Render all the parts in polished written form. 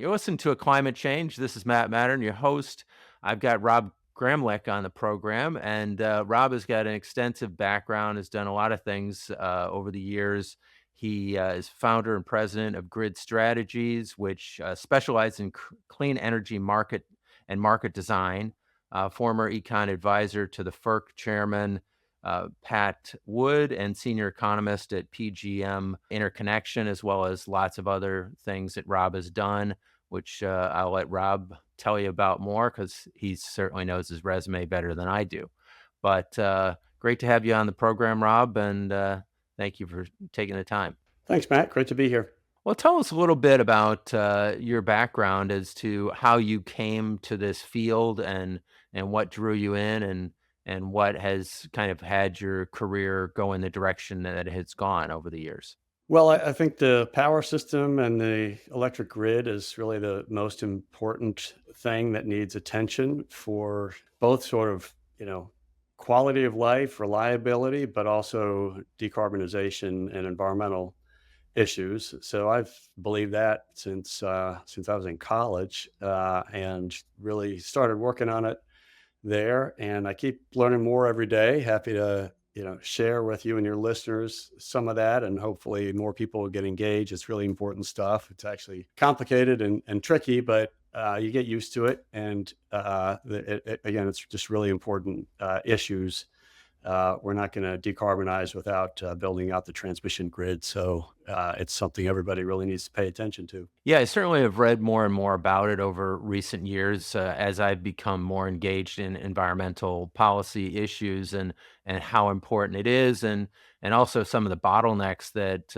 You listen to A Climate Change. This is Matt Matern, your host. I've got Rob Gramlich on the program, and Rob has got an extensive background, has done a lot of things over the years. He is founder and president of Grid Strategies, which specializes in clean energy market and market design. Former econ advisor to the FERC chairman, Pat Wood, and senior economist at PGM Interconnection, as well as lots of other things that Rob has done, which I'll let Rob tell you about more because he certainly knows his resume better than I do. But great to have you on the program, Rob, and thank you for taking the time. Thanks, Matt. Great to be here. Well, tell us a little bit about your background as to how you came to this field and what drew you in and what has kind of had your career go in the direction that it has gone over the years. Well, I think the power system and the electric grid is really the most important thing that needs attention for both sort of, quality of life, reliability, but also decarbonization and environmental issues. So I've believed that since I was in college, and really started working on it there. And I keep learning more every day. Happy to, share with you and your listeners some of that, and hopefully more people will get engaged. It's really important stuff. It's actually complicated and tricky, but you get used to it. And again, it's just really important issues. We're not going to decarbonize without building out the transmission grid. So it's something everybody really needs to pay attention to. Yeah, I certainly have read more and more about it over recent years as I've become more engaged in environmental policy issues and how important it is, and also some of the bottlenecks that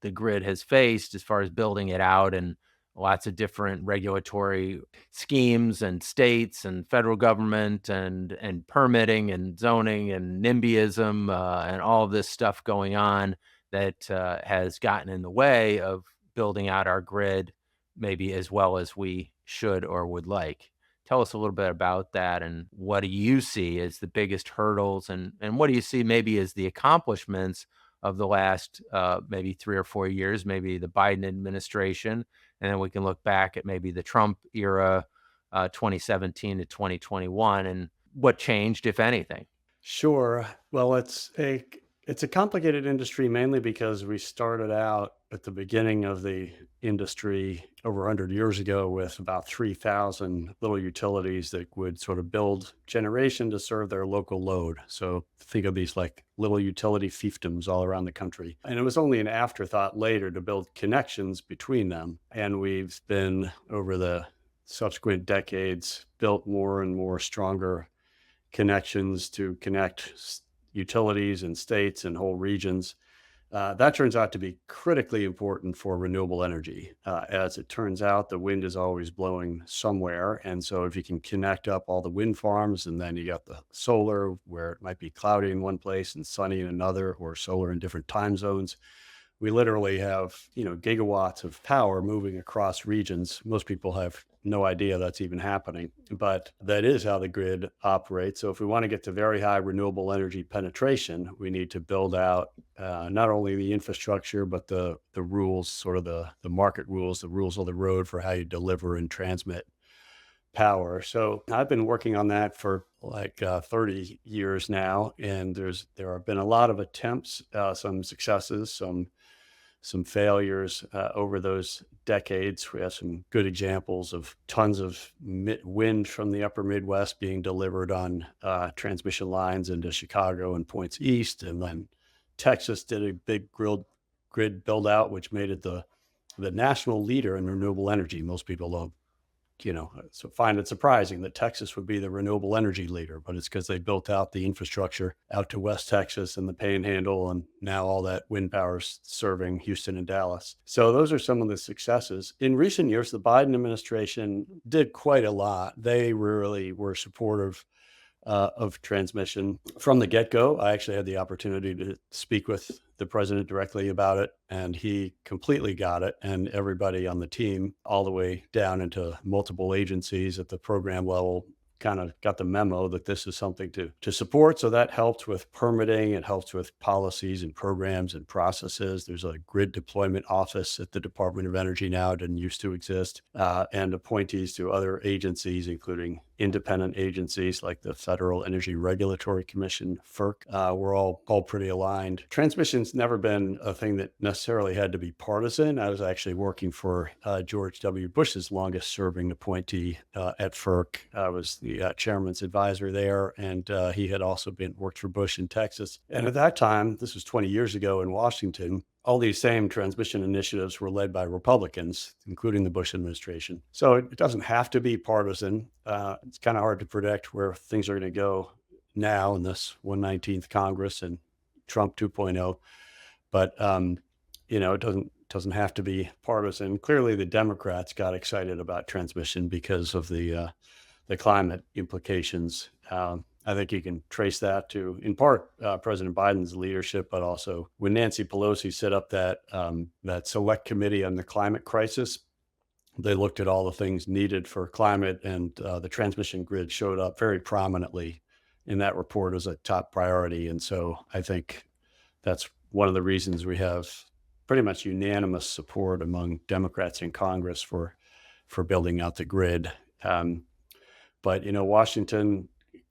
the grid has faced as far as building it out, and lots of different regulatory schemes and states and federal government and permitting and zoning and NIMBYism and all of this stuff going on that has gotten in the way of building out our grid maybe as well as we should or would like. Tell us a little bit about that, and what do you see as the biggest hurdles, and what do you see maybe as the accomplishments of the last maybe 3 or 4 years, maybe the Biden administration, and then we can look back at maybe the Trump era, 2017 to 2021, and what changed, if anything. Sure. Well, it's a complicated industry mainly because we started out at the beginning of the industry over 100 years ago with about 3,000 little utilities that would sort of build generation to serve their local load. So think of these like little utility fiefdoms all around the country. And it was only an afterthought later to build connections between them. And we've been, over the subsequent decades, built more and more stronger connections to connect utilities and states and whole regions. That turns out to be critically important for renewable energy. As it turns out, the wind is always blowing somewhere. And so if you can connect up all the wind farms, and then you got the solar where it might be cloudy in one place and sunny in another, or solar in different time zones, we literally have, gigawatts of power moving across regions. Most people have no idea that's even happening, but that is how the grid operates. So if we want to get to very high renewable energy penetration, we need to build out not only the infrastructure, but the rules, sort of the market rules, the rules of the road for how you deliver and transmit power. So I've been working on that for like 30 years now, and there have been a lot of attempts, some successes, some failures over those decades. We have some good examples of tons of wind from the upper Midwest being delivered on transmission lines into Chicago and points east. And then Texas did a big grid build out, which made it the national leader in renewable energy. Most people don't, so find it surprising that Texas would be the renewable energy leader, but it's because they built out the infrastructure out to West Texas and the Panhandle, and now all that wind power is serving Houston and Dallas. So those are some of the successes. In recent years, the Biden administration did quite a lot. They really were supportive of transmission from the get-go. I actually had the opportunity to speak with the president directly about it, and he completely got it. And everybody on the team, all the way down into multiple agencies at the program level, kind of got the memo that this is something to support. So that helped with permitting. It helps with policies and programs and processes. There's a grid deployment office at the Department of Energy now. It didn't used to exist, and appointees to other agencies, including independent agencies like the Federal Energy Regulatory Commission, FERC. We're all pretty aligned. Transmission's never been a thing that necessarily had to be partisan. I was actually working for George W. Bush's longest serving appointee at FERC. I was the chairman's advisor there, and he had also worked for Bush in Texas. And at that time, this was 20 years ago in Washington, all these same transmission initiatives were led by Republicans, including the Bush administration. So it doesn't have to be partisan. It's kind of hard to predict where things are going to go now in this 119th Congress and Trump 2.0. But it doesn't have to be partisan. Clearly, the Democrats got excited about transmission because of the climate implications. I think you can trace that to, in part, President Biden's leadership, but also when Nancy Pelosi set up that select committee on the climate crisis. They looked at all the things needed for climate, and the transmission grid showed up very prominently in that report as a top priority. And so I think that's one of the reasons we have pretty much unanimous support among Democrats in Congress for building out the grid. But Washington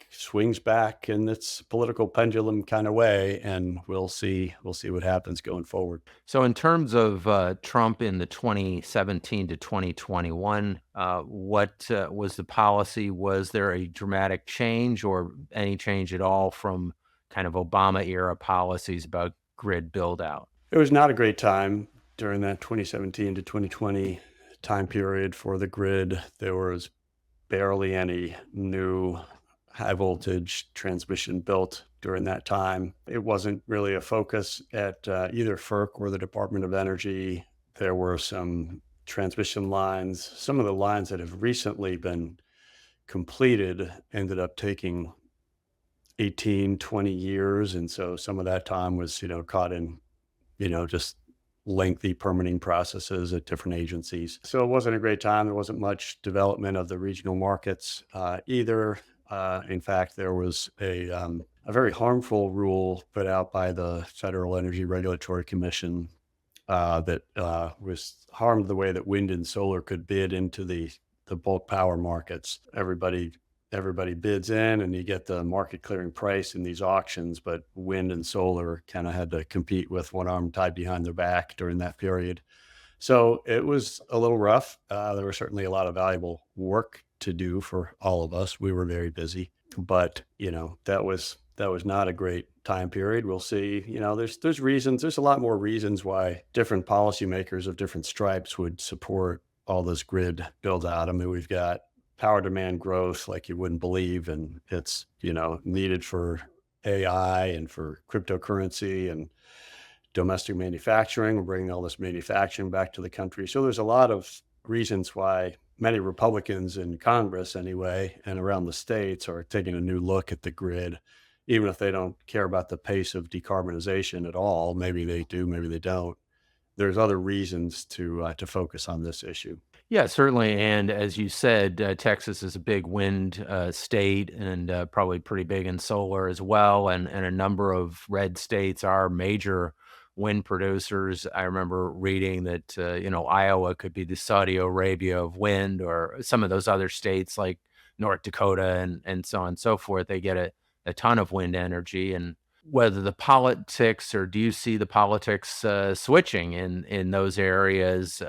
swings back in its political pendulum kind of way, and we'll see what happens going forward. So, in terms of Trump in the 2017 to 2021, what was the policy? Was there a dramatic change or any change at all from kind of Obama era policies about grid build out? It was not a great time during that 2017 to 2020 time period for the grid. There was barely any new high voltage transmission built during that time. It wasn't really a focus at either FERC or the Department of Energy. There were some transmission lines. Some of the lines that have recently been completed ended up taking 18, 20 years. And so some of that time was, caught in, just lengthy permitting processes at different agencies. So it wasn't a great time. There wasn't much development of the regional markets either. In fact, there was a very harmful rule put out by the Federal Energy Regulatory Commission that was harmed the way that wind and solar could bid into the bulk power markets. Everybody bids in, and you get the market clearing price in these auctions, but wind and solar kind of had to compete with one arm tied behind their back during that period. So it was a little rough. There was certainly a lot of valuable work to do for all of us. We were very busy, but that was not a great time period. We'll see. There's reasons. There's a lot more reasons why different policymakers of different stripes would support all this grid build out. I mean, we've got power demand growth like you wouldn't believe, and it's needed for AI and for cryptocurrency and domestic manufacturing. We're bringing all this manufacturing back to the country. So there's a lot of reasons why many Republicans in Congress anyway, and around the states are taking a new look at the grid, even if they don't care about the pace of decarbonization at all. Maybe they do, maybe they don't. There's other reasons to focus on this issue. Yeah, certainly. And as you said, Texas is a big wind state and probably pretty big in solar as well. And a number of red states are major wind producers. I remember reading that, Iowa could be the Saudi Arabia of wind, or some of those other states like North Dakota and so on and so forth. They get a ton of wind energy. And whether the politics, or do you see the politics switching in those areas?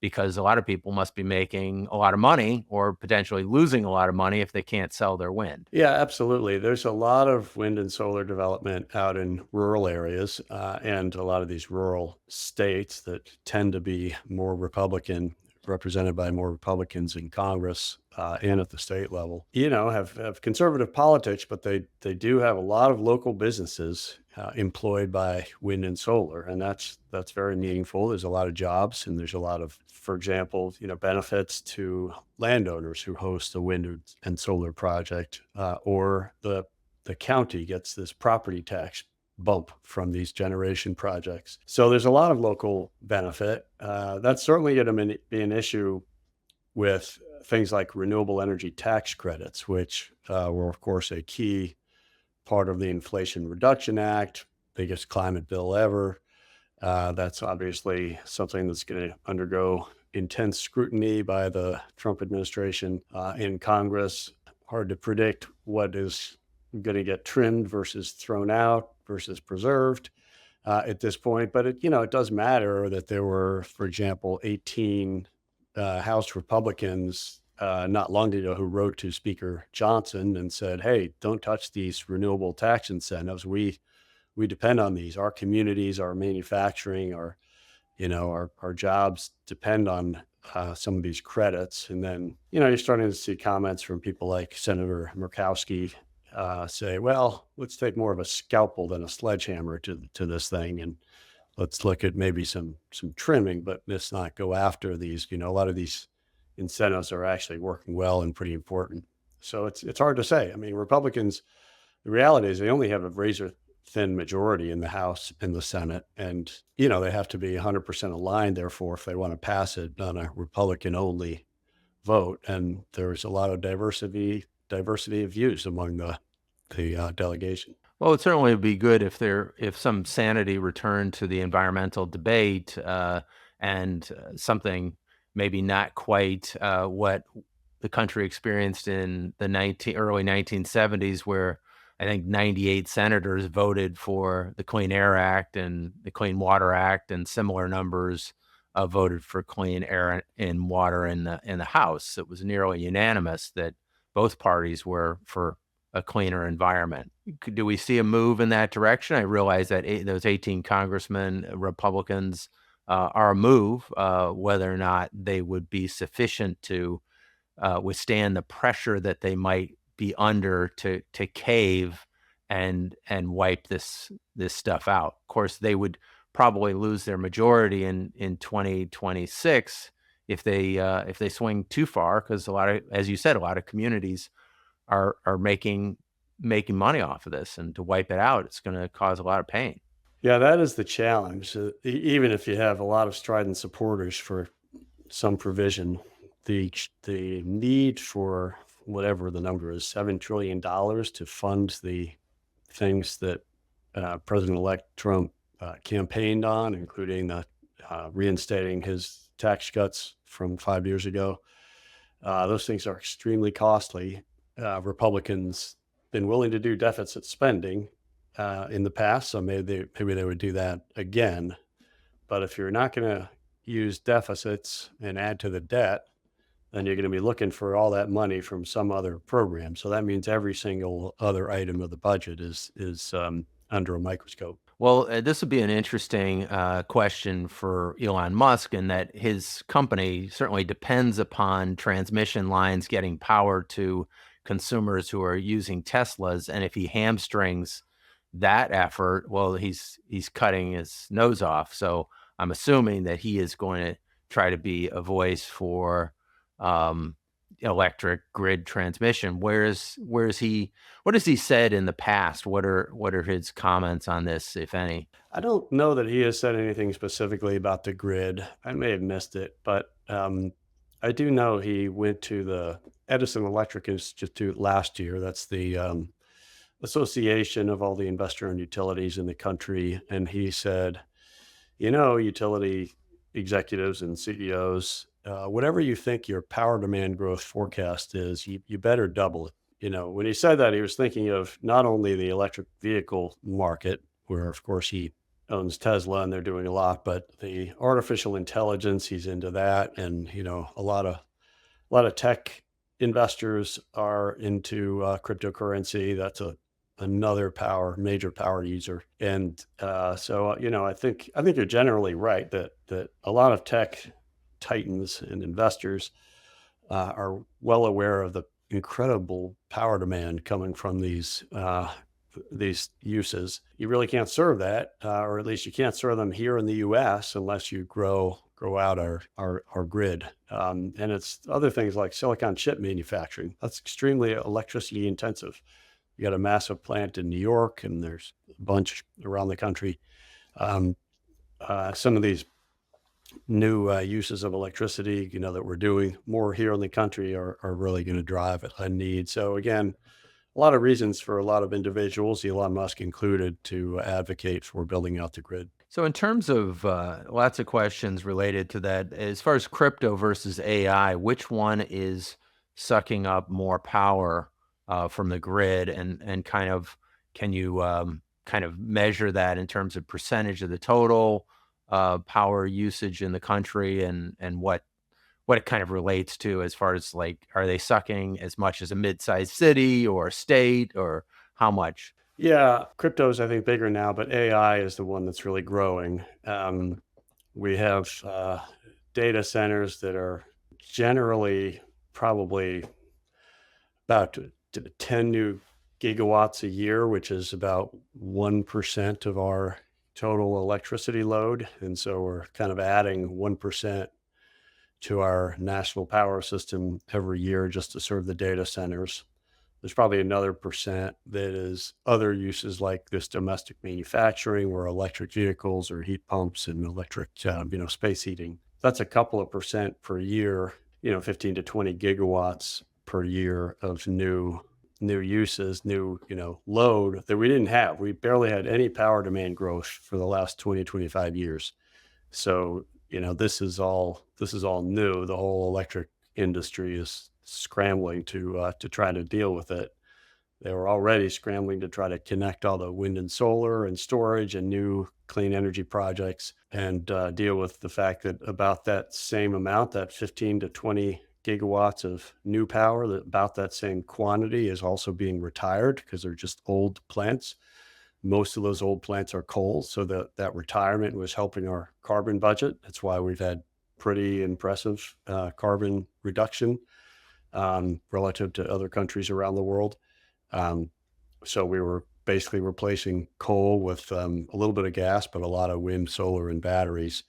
Because a lot of people must be making a lot of money or potentially losing a lot of money if they can't sell their wind. Yeah, absolutely. There's a lot of wind and solar development out in rural areas, and a lot of these rural states that tend to be more Republican, represented by more Republicans in Congress and at the state level, have conservative politics, but they do have a lot of local businesses employed by wind and solar, and that's very meaningful. There's a lot of jobs, and there's a lot of, for example, benefits to landowners who host a wind and solar project, or the county gets this property tax bump from these generation projects. So there's a lot of local benefit. That's certainly going to be an issue with things like renewable energy tax credits, which were, of course, a key part of the Inflation Reduction Act, biggest climate bill ever. That's obviously something that's going to undergo intense scrutiny by the Trump administration in Congress. Hard to predict what is going to get trimmed versus thrown out versus preserved at this point. But it does matter that there were, for example, 18 House Republicans not long ago who wrote to Speaker Johnson and said, "Hey, don't touch these renewable tax incentives. We depend on these. Our communities, our manufacturing, our jobs depend on some of these credits." And then you're starting to see comments from people like Senator Murkowski say, "Well, let's take more of a scalpel than a sledgehammer to this thing, and let's look at maybe some trimming, but let's not go after these." A lot of these incentives are actually working well and pretty important. So it's hard to say. I mean, Republicans, the reality is they only have a razor thin majority in the House and the Senate. And, they have to be 100% aligned, therefore, if they want to pass it on a Republican only vote. And there's a lot of diversity of views among the delegation. Well, it certainly would be good if some sanity returned to the environmental debate, and something maybe not quite what the country experienced in the early 1970s, where I think 98 senators voted for the Clean Air Act and the Clean Water Act, and similar numbers voted for clean air and water in the House. It was nearly unanimous that both parties were for a cleaner environment. Do we see a move in that direction? I realize that those 18 congressmen, Republicans, are a move. Whether or not they would be sufficient to withstand the pressure that they might be under to cave and wipe this stuff out. Of course, they would probably lose their majority in 2026 if they swing too far, because as you said, a lot of communities are making money off of this, and to wipe it out, it's going to cause a lot of pain. Yeah, that is the challenge. Even if you have a lot of strident supporters for some provision, the need for whatever the number is, $7 trillion to fund the things that President-elect Trump campaigned on, including reinstating his tax cuts from 5 years ago. Those things are extremely costly. Republicans been willing to do deficit spending in the past, so maybe they would do that again. But if you're not going to use deficits and add to the debt, then you're going to be looking for all that money from some other program. So that means every single other item of the budget is under a microscope. Well, this would be an interesting question for Elon Musk, in that his company certainly depends upon transmission lines getting power to consumers who are using Teslas. And if he hamstrings that effort, well, he's cutting his nose off. So I'm assuming that he is going to try to be a voice for um, electric grid transmission. Where's he? What has he said in the past? What are his comments on this, if any? I don't know that he has said anything specifically about the grid. I may have missed it, but I do know he went to the Edison Electric Institute last year. That's the association of all the investor-owned utilities in the country. And he said, utility executives and CEOs, whatever you think your power demand growth forecast is, you better double it. When he said that, he was thinking of not only the electric vehicle market, where, of course, he owns Tesla and they're doing a lot, but the artificial intelligence, he's into that. And, a lot of tech investors are into cryptocurrency. That's another major power user. And so, I think you're generally right that a lot of tech titans and investors are well aware of the incredible power demand coming from these uses. You really can't serve that, or at least you can't serve them here in the U.S. unless you grow out our grid. And it's other things like silicon chip manufacturing. That's extremely electricity intensive. You got a massive plant in New York, and there's a bunch around the country. Some of these new uses of electricity, that we're doing more here in the country are really going to drive a need. So again, a lot of reasons for a lot of individuals, Elon Musk included, to advocate for building out the grid. So in terms of lots of questions related to that, as far as crypto versus AI, which one is sucking up more power from the grid, and kind of can you kind of measure that in terms of percentage of the total power usage in the country, and what it kind of relates to as far as like, are they sucking as much as a mid-sized city or a state, or how much? Yeah, crypto is, I think, bigger now, but AI is the one that's really growing. We have data centers that are generally probably about 10 new gigawatts a year, which is about 1% of our total electricity load. And so we're kind of adding 1% to our national power system every year just to serve the data centers. There's probably another percent that is other uses like this domestic manufacturing or electric vehicles or heat pumps and electric, space heating. That's a couple of percent per year, 15 to 20 gigawatts per year of new uses, new, load that we didn't have. We barely had any power demand growth for the last 20, 25 years. So, this is all new. The whole electric industry is scrambling to try to deal with it. They were already scrambling to try to connect all the wind and solar and storage and new clean energy projects and deal with the fact that about that same amount, that 15 to 20 gigawatts of new power, that about that same quantity is also being retired because they're just old plants. Most of those old plants are coal, so that retirement was helping our carbon budget. That's why we've had pretty impressive carbon reduction relative to other countries around the world. Um, so we were basically replacing coal with a little bit of gas, but a lot of wind, solar, and batteries.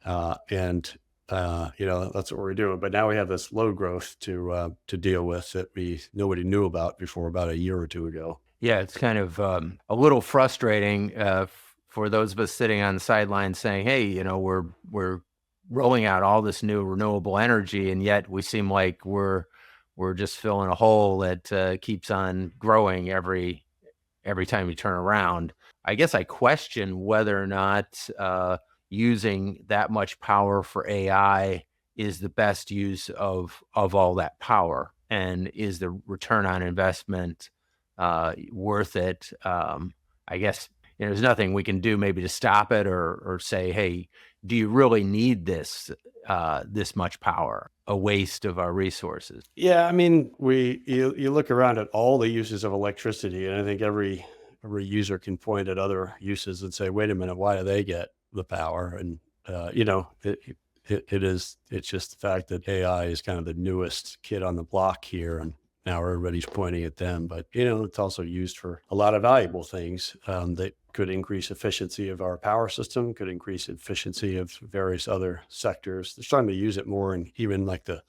And that's what we're doing. But now we have this load growth to deal with that we nobody knew about before about a year or two ago. Yeah, it's kind of a little frustrating for those of us sitting on the sidelines saying, "Hey, we're rolling out all this new renewable energy, and yet we seem like we're just filling a hole that keeps on growing every time you turn around." I guess I question whether or not using that much power for AI is the best use of all that power, and is the return on investment worth it? I guess there's nothing we can do maybe to stop it, or say, "Hey, do you really need this much power? A waste of our resources." Yeah, I mean, you look around at all the uses of electricity, and I think every user can point at other uses and say, "Wait a minute, why do they get the power?" And it's just the fact that AI is kind of the newest kid on the block here, and now everybody's pointing at them. But it's also used for a lot of valuable things that could increase efficiency of our power system, could increase efficiency of various other sectors. They're starting to use it more in even like the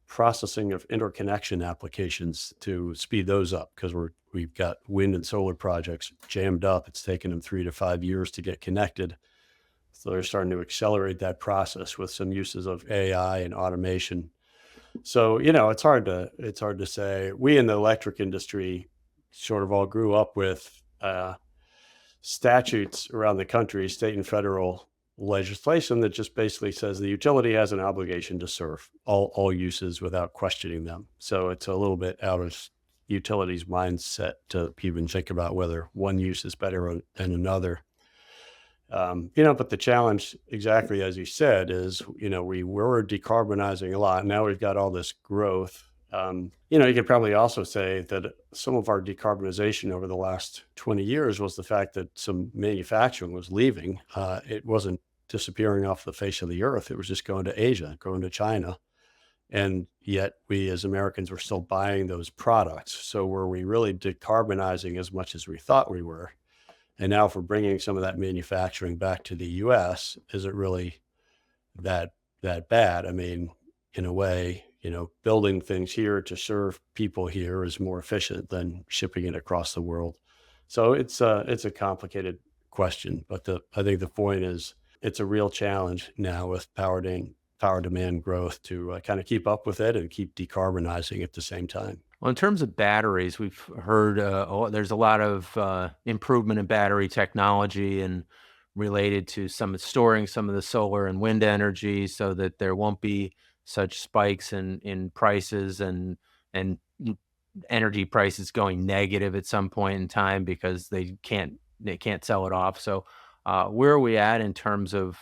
processing of interconnection applications to speed those up because we've got wind and solar projects jammed up. It's taken them 3 to 5 years to get connected. So they're starting to accelerate that process with some uses of AI and automation. So, it's hard to say. We in the electric industry sort of all grew up with statutes around the country, state and federal legislation that just basically says the utility has an obligation to serve all uses without questioning them. So it's a little bit out of utilities mindset to even think about whether one use is better than another. But the challenge, exactly as you said, is, we were decarbonizing a lot. Now we've got all this growth. You could probably also say that some of our decarbonization over the last 20 years was the fact that some manufacturing was leaving. It wasn't disappearing off the face of the earth. It was just going to Asia, going to China. And yet we as Americans were still buying those products. So were we really decarbonizing as much as we thought we were? And now if we're bringing some of that manufacturing back to the US, is it really that bad? I mean, in a way, building things here to serve people here is more efficient than shipping it across the world. So it's a complicated question, but I think the point is it's a real challenge now with power demand growth to kind of keep up with it and keep decarbonizing at the same time. Well, in terms of batteries, we've heard there's a lot of improvement in battery technology and related to storing some of the solar and wind energy so that there won't be such spikes in prices and energy prices going negative at some point in time because they can't sell it off. So, where are we at in terms of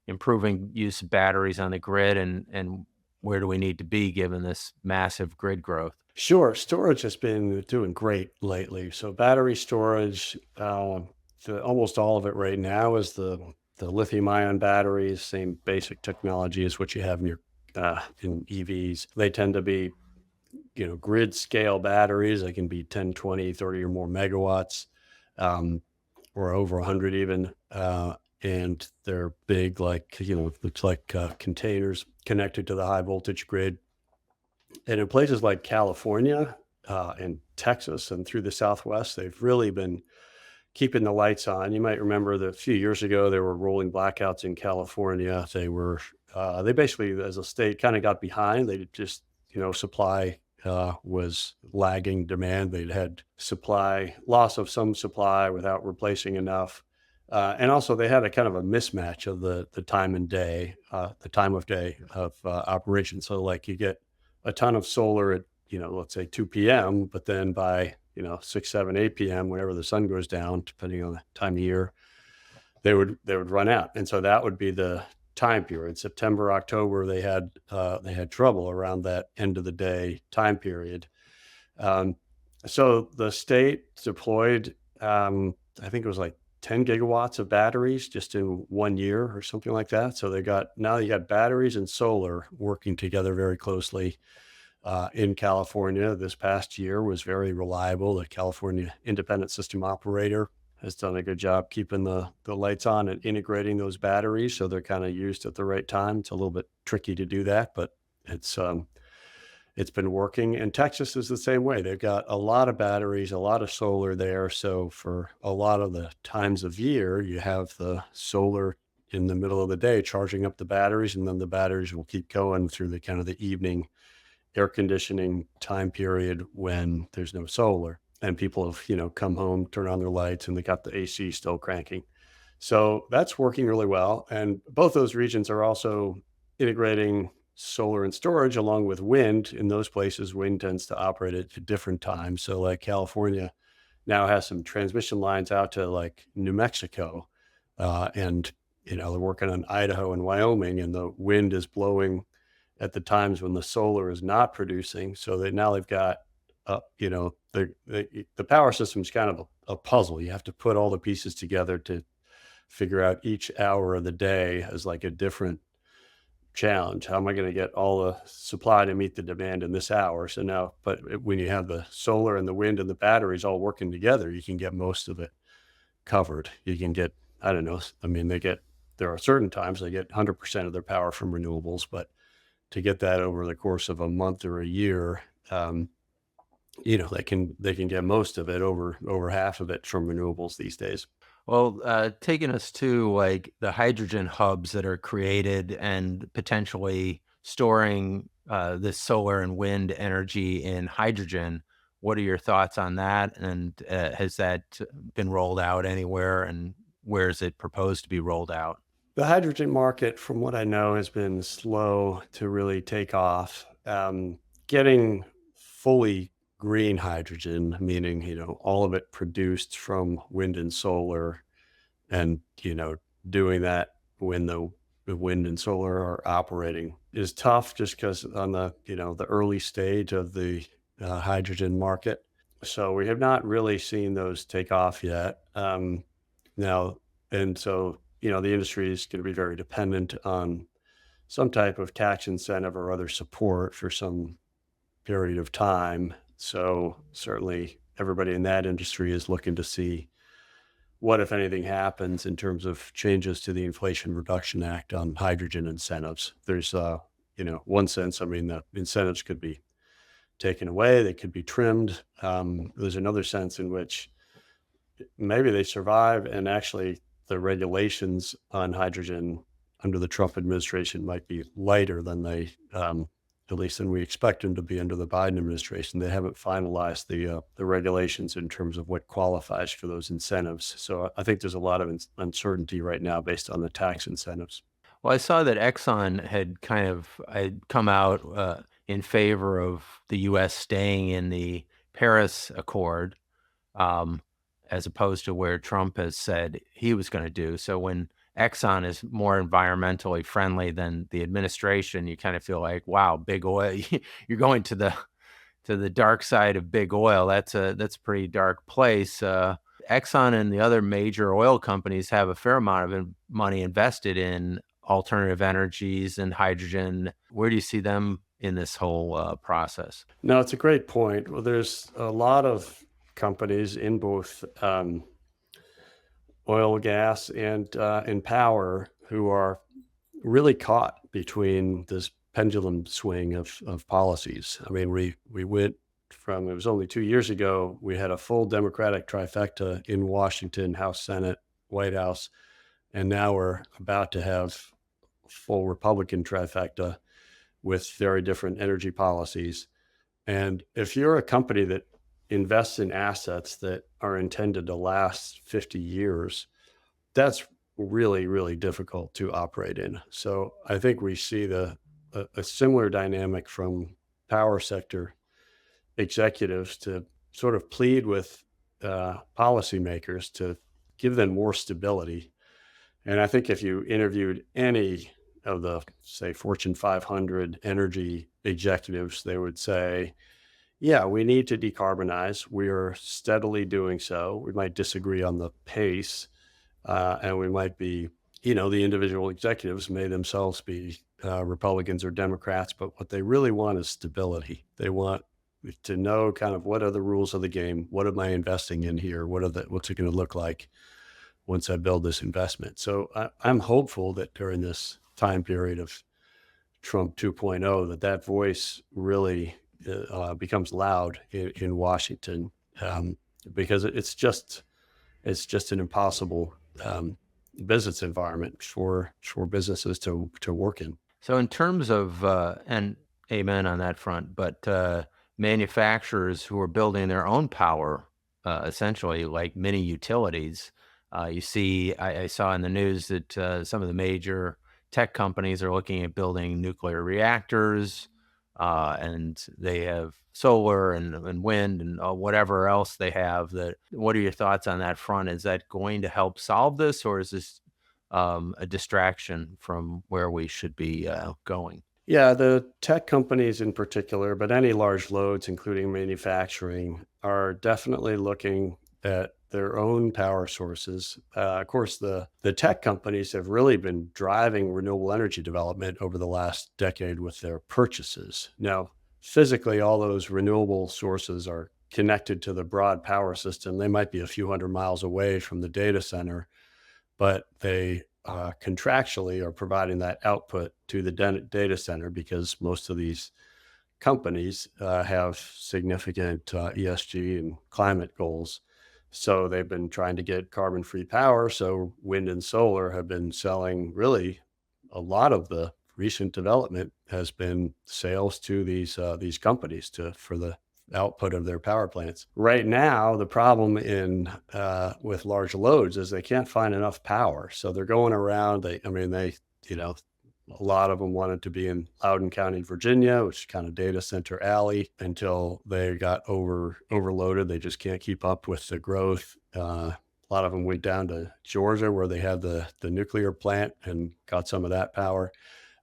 improving use of batteries on the grid, and where do we need to be given this massive grid growth? Sure, storage has been doing great lately. So battery storage, almost all of it right now is the lithium ion batteries, same basic technology as what you have in your in EVs. They tend to be, grid scale batteries. They can be 10, 20, 30 or more megawatts, um, or over 100 even. And they're big, like, looks like containers connected to the high voltage grid. And in places like California, and Texas and through the Southwest, they've really been keeping the lights on. You might remember that a few years ago there were rolling blackouts in California. They basically, as a state, kind of got behind. They just, supply was lagging demand. They'd had supply loss of some supply without replacing enough. And also, they had a kind of a mismatch of the time and day, the time of day of operation. So, like, you get a ton of solar at, let's say 2 p.m., but then by 6, 7, 8 p.m., whenever the sun goes down, depending on the time of year, they would run out, and so that would be the time period. September, October, they had trouble around that end of the day time period. Um, so the state deployed, I think it was like 10 gigawatts of batteries just in 1 year or something like that. So now you got batteries and solar working together very closely. In California this past year was very reliable. The California Independent System Operator has done a good job keeping the lights on and integrating those batteries so they're kind of used at the right time. It's a little bit tricky to do that, but it's been working. And Texas is the same way. They've got a lot of batteries, a lot of solar there. So for a lot of the times of year, you have the solar in the middle of the day charging up the batteries, and then the batteries will keep going through the kind of the evening air conditioning time period when there's no solar and people have, come home, turn on their lights, and they got the AC still cranking. So that's working really well. And both those regions are also integrating solar and storage along with wind. In those places, wind tends to operate at a different time. So, like, California now has some transmission lines out to, like, New Mexico, and they're working on Idaho and Wyoming, and the wind is blowing at the times when the solar is not producing. So they've got, the power system is kind of a puzzle. You have to put all the pieces together to figure out each hour of the day as like a different challenge. How am I going to get all the supply to meet the demand in this hour? So now, when you have the solar and the wind and the batteries all working together, you can get most of it covered. You can get, I don't know, I mean, there are certain times they get 100% of their power from renewables, but to get that over the course of a month or a year, they can get most of it, over half of it, from renewables these days. Well, taking us to like the hydrogen hubs that are created and potentially storing this solar and wind energy in hydrogen, what are your thoughts on that? And has that been rolled out anywhere? And where is it proposed to be rolled out? The hydrogen market, from what I know, has been slow to really take off. Getting fully green hydrogen, meaning, all of it produced from wind and solar, and, doing that when the wind and solar are operating, is tough, just because on the early stage of the hydrogen market. So we have not really seen those take off yet. Now, and so, the industry is going to be very dependent on some type of tax incentive or other support for some period of time. So certainly everybody in that industry is looking to see what, if anything, happens in terms of changes to the Inflation Reduction Act on hydrogen incentives. There's, one sense, I mean, the incentives could be taken away, they could be trimmed. There's another sense in which maybe they survive, and actually the regulations on hydrogen under the Trump administration might be lighter than at least than we expect them to be under the Biden administration. They haven't finalized the regulations in terms of what qualifies for those incentives. So I think there's a lot of uncertainty right now based on the tax incentives. Well, I saw that Exxon had come out in favor of the U.S. staying in the Paris Accord, um, as opposed to where Trump has said he was going to do. So when Exxon is more environmentally friendly than the administration, you kind of feel like, wow, big oil, you're going to the dark side of big oil. That's a pretty dark place. Exxon and the other major oil companies have a fair amount of money invested in alternative energies and hydrogen. Where do you see them in this whole process? No, it's a great point. Well, there's a lot of companies in both oil, gas, and power who are really caught between this pendulum swing of policies. I mean, we went from, it was only 2 years ago, we had a full Democratic trifecta in Washington, House, Senate, White House, and now we're about to have full Republican trifecta with very different energy policies. And if you're a company that invests in assets that are intended to last 50 years, that's really, really difficult to operate in. So I think we see a similar dynamic from power sector executives to sort of plead with policymakers to give them more stability. And I think if you interviewed any of the, say, Fortune 500 energy executives, they would say, yeah, we need to decarbonize. We are steadily doing so. We might disagree on the pace, and we might be, the individual executives may themselves be Republicans or Democrats, but what they really want is stability. They want to know kind of what are the rules of the game? What am I investing in here? What's it going to look like once I build this investment? So I'm hopeful that during this time period of Trump 2.0, that voice really becomes loud in Washington, because it's just an impossible business environment for businesses to work in. So in terms of and amen on that front, but manufacturers who are building their own power, essentially like mini utilities, I saw in the news that some of the major tech companies are looking at building nuclear reactors, and they have solar and wind and whatever else they have. What are your thoughts on that front? Is that going to help solve this, or is this a distraction from where we should be going? Yeah, the tech companies in particular, but any large loads, including manufacturing, are definitely looking at their own power sources. Of course, the tech companies have really been driving renewable energy development over the last decade with their purchases. Now, physically, all those renewable sources are connected to the broad power system. They might be a few hundred miles away from the data center, but they contractually are providing that output to the data center because most of these companies have significant ESG and climate goals. So they've been trying to get carbon free power. So wind and solar have been selling, really a lot of the recent development has been sales to these companies for the output of their power plants. Right now, the problem with large loads is they can't find enough power. So they're going around. A lot of them wanted to be in Loudoun County, Virginia, which is kind of data center alley, until they got overloaded. They just can't keep up with the growth. A lot of them went down to Georgia, where they had the nuclear plant, and got some of that power.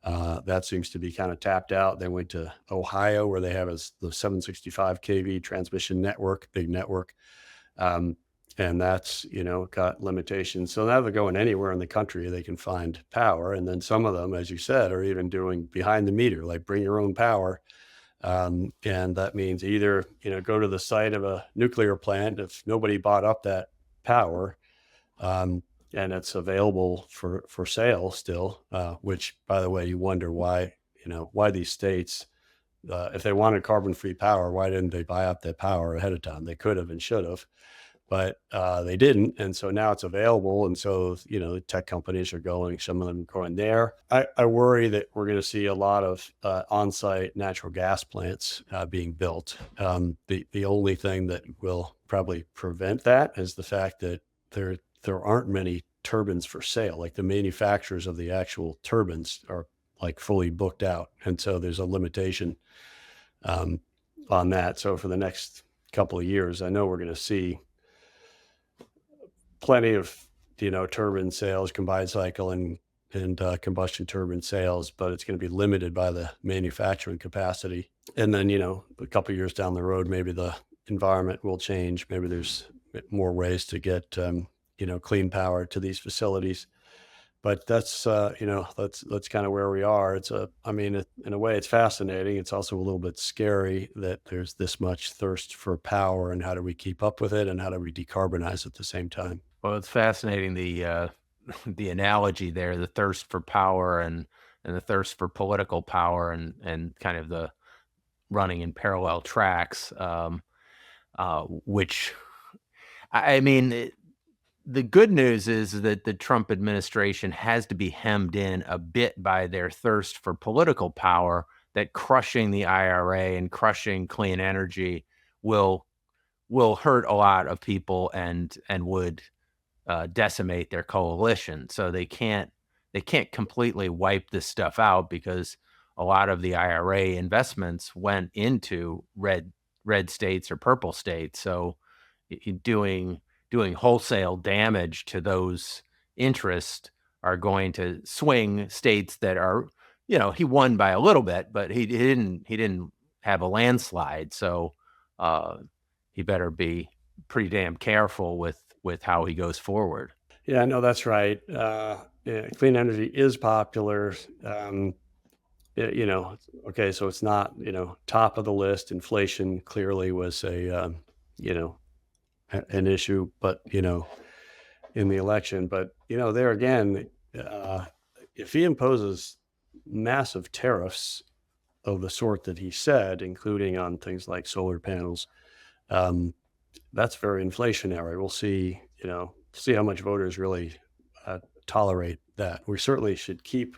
That seems to be kind of tapped out. They went to Ohio, where they have the 765 kV transmission network, big network. And that's, got limitations. So now they're going anywhere in the country they can find power. And then some of them, as you said, are even doing behind the meter, like bring your own power. And that means either, go to the site of a nuclear plant if nobody bought up that power, and it's available for sale still, which, by the way, you wonder why these states, if they wanted carbon free power, why didn't they buy up that power ahead of time? They could have and should have. but they didn't, and so now it's available, and so the tech companies are going, some of them going there. I worry that we're going to see a lot of on-site natural gas plants being built. The only thing that will probably prevent that is the fact that there aren't many turbines for sale. Like the manufacturers of the actual turbines are like fully booked out, and so there's a limitation um, on that. So for the next couple of years, I know we're going to see plenty of turbine sales, combined cycle and combustion turbine sales, but it's going to be limited by the manufacturing capacity. And then a couple of years down the road, maybe the environment will change. Maybe there's more ways to get clean power to these facilities. But that's kind of where we are. I mean, in a way, it's fascinating. It's also a little bit scary that there's this much thirst for power, and how do we keep up with it, and how do we decarbonize at the same time? Well, it's fascinating the analogy there, the thirst for power and the thirst for political power and kind of the running in parallel tracks, which I mean, the good news is that the Trump administration has to be hemmed in a bit by their thirst for political power, that crushing the IRA and crushing clean energy will hurt a lot of people and would decimate their coalition. So they can't completely wipe this stuff out, because a lot of the IRA investments went into red states or purple states. So doing wholesale damage to those interests are going to swing states that are, he won by a little bit, but he didn't have a landslide. So uh, he better be pretty damn careful with how he goes forward. Yeah, no, that's right. Yeah, clean energy is popular. Okay, so it's not top of the list. Inflation clearly was you know an issue, but in the election. But there again, uh, if he imposes massive tariffs of the sort that he said, including on things like solar panels, um, that's very inflationary. We'll see how much voters really tolerate that. We certainly should keep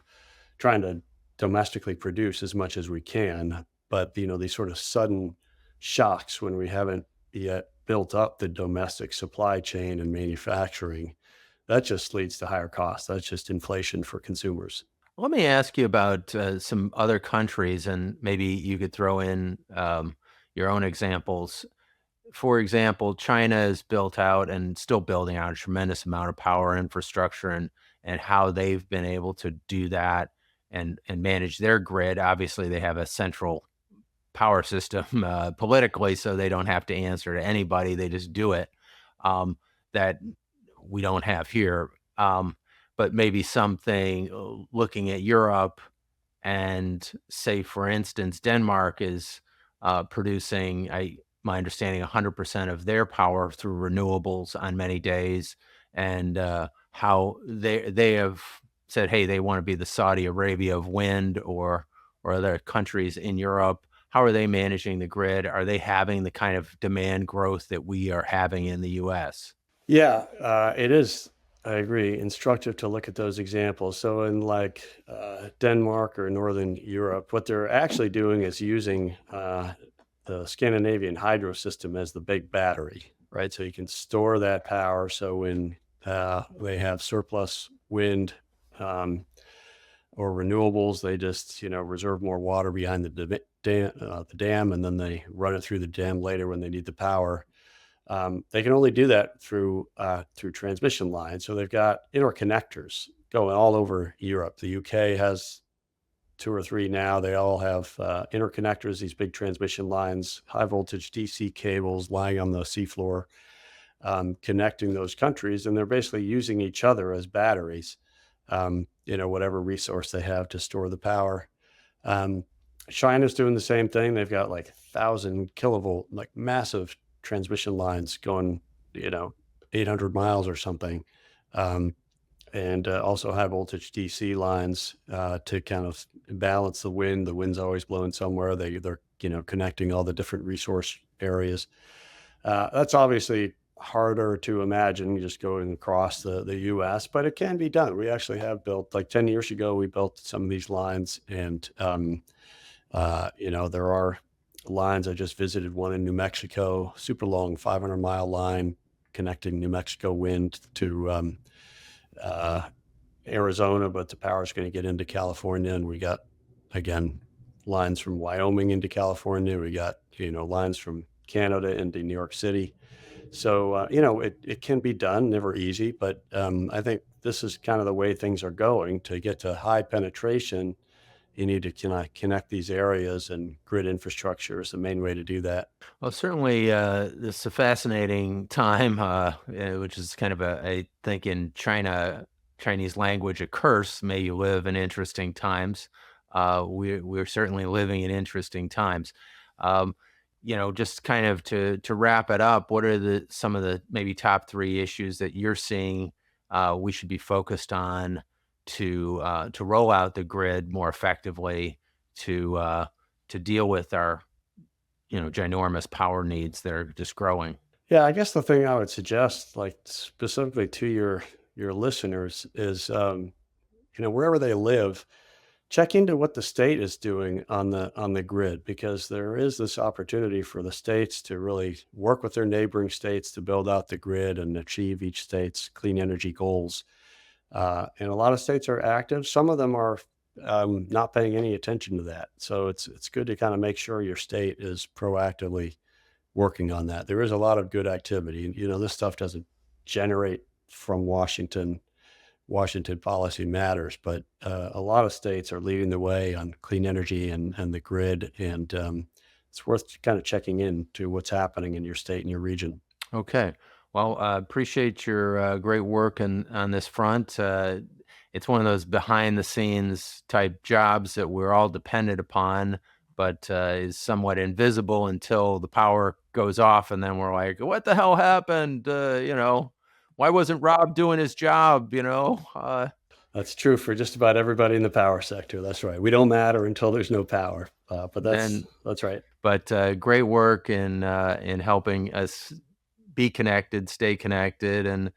trying to domestically produce as much as we can, but these sort of sudden shocks when we haven't yet built up the domestic supply chain and manufacturing, that just leads to higher costs. That's just inflation for consumers. Let me ask you about some other countries, and maybe you could throw in your own examples. For example, China is built out and still building out a tremendous amount of power infrastructure, and how they've been able to do that and manage their grid. Obviously, they have a central power system politically, so they don't have to answer to anybody. They just do it. Um, that we don't have here. But maybe something looking at Europe, and say, for instance, Denmark is producing, my understanding, 100% of their power through renewables on many days, and how they have said, hey, they want to be the Saudi Arabia of wind, or other countries in Europe. How are they managing the grid? Are they having the kind of demand growth that we are having in the U.S.? Yeah, it is. I agree. Instructive to look at those examples. So in like Denmark or Northern Europe, what they're actually doing is using the Scandinavian hydro system as the big battery, right? So you can store that power. So when they have surplus wind um, or renewables, they just reserve more water behind the dam, and then they run it through the dam later when they need the power. They can only do that through transmission lines. So they've got interconnectors going all over Europe. The UK has two or three now. They all have interconnectors, these big transmission lines, high voltage DC cables lying on the seafloor, connecting those countries, and they're basically using each other as batteries. Whatever resource they have to store the power. Um, China's doing the same thing. They've got like 1,000 kilovolt, like massive transmission lines going, you know, 800 miles or something. Um, and also high voltage DC lines to kind of balance the wind. The wind's always blowing somewhere. They're connecting all the different resource areas. That's obviously harder to imagine just going across the US, but it can be done. We actually have built, like 10 years ago, we built some of these lines, and there are lines. I just visited one in New Mexico, super long, 500-mile line connecting New Mexico wind to uh, Arizona, but the power is going to get into California. And we got, again, lines from Wyoming into California. We got, lines from Canada into New York City. So, it can be done, never easy, but I think this is kind of the way things are going. To get to high penetration, you need to connect these areas, and grid infrastructure is the main way to do that. Well, certainly, this is a fascinating time, which is kind of I think in Chinese language, a curse. May you live in interesting times. We're certainly living in interesting times. Um, just kind of to wrap it up, what are some of the maybe top three issues that you're seeing we should be focused on to roll out the grid more effectively to deal with our ginormous power needs that are just growing. Yeah, I guess the thing I would suggest, like specifically to your listeners, is wherever they live, check into what the state is doing on the grid, because there is this opportunity for the states to really work with their neighboring states to build out the grid and achieve each state's clean energy goals. And a lot of states are active. Some of them are not paying any attention to that. So it's good to kind of make sure your state is proactively working on that. There is a lot of good activity. This stuff doesn't generate from Washington. Washington policy matters, but a lot of states are leading the way on clean energy and the grid, and it's worth kind of checking into what's happening in your state and your region. Okay. Well, appreciate your great work on this front. It's one of those behind the scenes type jobs that we're all dependent upon, but is somewhat invisible until the power goes off. And then we're like, what the hell happened? Why wasn't Rob doing his job? That's true for just about everybody in the power sector. That's right. We don't matter until there's no power. But and that's right. But great work in helping us be connected, stay connected, and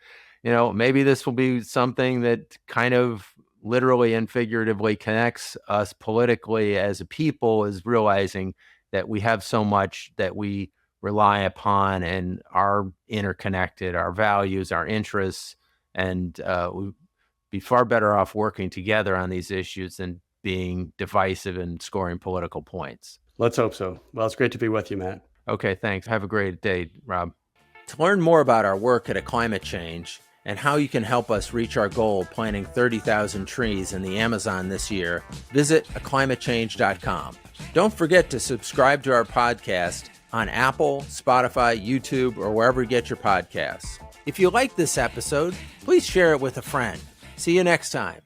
maybe this will be something that kind of literally and figuratively connects us politically as a people, is realizing that we have so much that we rely upon and are interconnected, our values, our interests, and we'd be far better off working together on these issues than being divisive and scoring political points. Let's hope so. Well, it's great to be with you, Matt. Okay, thanks. Have a great day, Rob. To learn more about our work at A Climate Change and how you can help us reach our goal of planting 30,000 trees in the Amazon this year, visit aclimatechange.com. Don't forget to subscribe to our podcast on Apple, Spotify, YouTube, or wherever you get your podcasts. If you like this episode, please share it with a friend. See you next time.